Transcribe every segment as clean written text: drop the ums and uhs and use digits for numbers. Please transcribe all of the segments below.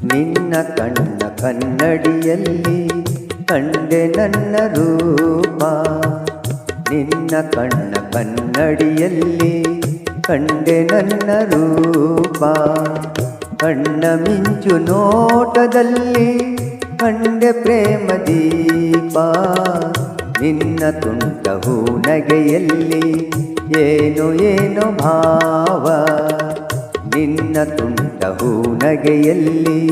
ನಿನ್ನ ಕಣ್ಣ ಕನ್ನಡಿಯಲ್ಲಿ ಕಂಡೆ ನನ್ನ ರೂಪ. ನಿನ್ನ ಕಣ್ಣ ಕನ್ನಡಿಯಲ್ಲಿ ಕಂಡೆ ನನ್ನ ರೂಪ. ಕಣ್ಣ ಮಿಂಚು ನೋಟದಲ್ಲಿ ಕಂಡೆ ಪ್ರೇಮ ದೀಪ. ನಿನ್ನ ತುಂಟ ಹೂನಗೆಯಲ್ಲಿ ಏನು ಏನು ಭಾವ. ನಿನ್ನ ತುಂಟ ಹೂನಗೆಯಲ್ಲಿ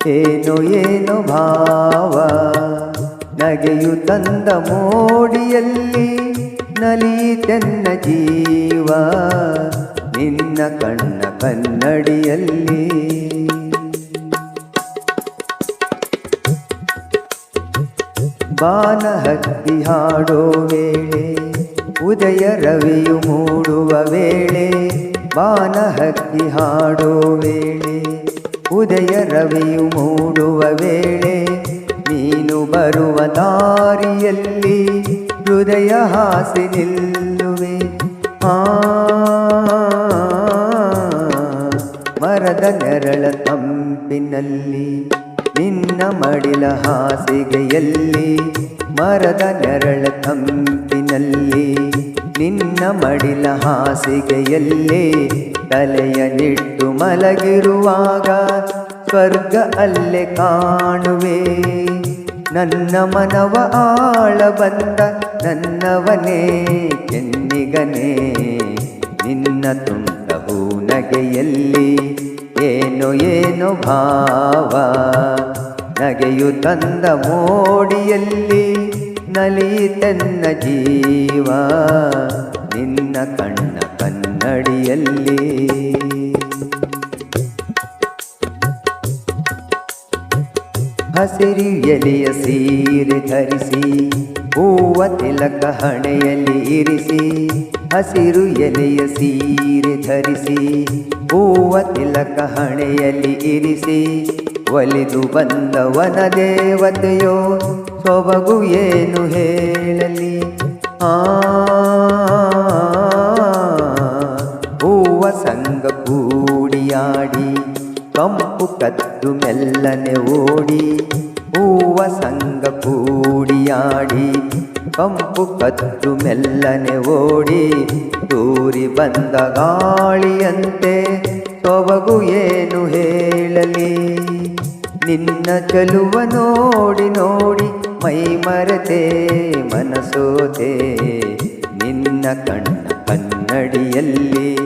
ಏನು ಏನು ಭಾವ. ನಗೆಯು ತಂದ ಮೋಡಿಯಲ್ಲಿ ನಲಿತೆನ್ನ ಜೀವ. ನಿನ್ನ ಕಣ್ಣ ಕನ್ನಡಿಯಲ್ಲಿ ಬಾನ ಹಕ್ಕಿ ಹಾಡೋ ವೇಳೆ ಉದಯ ರವಿಯು ಮೂಡುವ ವೇಳೆ. ಬಾನ ಹಕ್ಕಿ ಹಾಡೋ ವೇಳೆ ಉದಯ ರವಿಯು ಮೂಡುವ ವೇಳೆ. ನೀನು ಬರುವ ದಾರಿಯಲ್ಲಿ ಹೃದಯ ಹಾಸಿ ನಿಲ್ಲುವೆ. ಮರದ ನೆರಳ ತಂಪಿನಲ್ಲಿ ನಿನ್ನ ಮಡಿಲ ಹಾಸಿಗೆಯಲ್ಲಿ. ಮರದ ನೆರಳ ತಂಪಿನಲ್ಲಿ ನಿನ್ನ ಮಡಿಲ ಹಾಸಿಗೆಯಲ್ಲಿ. ತಲೆಯ ನಿಟ್ಟು ಮಲಗಿರುವಾಗ ಸ್ವರ್ಗ ಅಲ್ಲೇ ಕಾಣುವೆ. ನನ್ನ ಮನವ ಆಳ ಬಂದ ನನ್ನವನೇ ಕೆನ್ನಿಗನೇ. ನಿನ್ನ ತುಂಟ ಹೂನಗೆಯಲ್ಲಿ ಏನು ಏನು ಭಾವ. ನಗೆಯು ತಂದ ಮೋಡಿಯಲ್ಲಿ ನಲಿತೆನ್ನ ಜೀವ. ನಿನ್ನ ಕಣ್ಣ ಕನ್ನಡಿಯಲ್ಲಿ ಹಸಿರು ಎಲೆಯ ಸೀರೆ ಧರಿಸಿ ಹೂವ ತಿಲಕ ಹಣೆಯಲ್ಲಿ ಇರಿಸಿ. ಹಸಿರು ಎಲೆಯ ಸೀರೆ ಧರಿಸಿ ಹೂವ ತಿಲಕ ಹಣೆಯಲ್ಲಿ ಇರಿಸಿ. ಒಲಿದು ಬಂದ ವನ ದೇವತೆಯೋ ಸೊಬಗು ಏನು ಹೇಳಲಿ. ಹೂವ ಸಂಗ ಕೂಡಿಯಾಡಿ ಕಂಪು ಕದ್ದು ಮೆಲ್ಲನೆ ಓಡಿ. ಹೂವ ಸಂಗ ಕೂಡಿಯಾಡಿ ಕಂಪು ಕದ್ದು ಮೆಲ್ಲನೆ ಓಡಿ. ತೂರಿ ಬಂದ ಗಾಳಿಯಂತೆ ಸೊಬಗು ಏನು ಹೇಳಲಿ. ನಿನ್ನ ಚೆಲುವ ನೋಡಿ ನೋಡಿ ಮೈ ಮರೆತೆ ಮನಸೋತೆ. ನಿನ್ನ ಕಣ್ಣ ಕನ್ನಡಿಯಲ್ಲಿ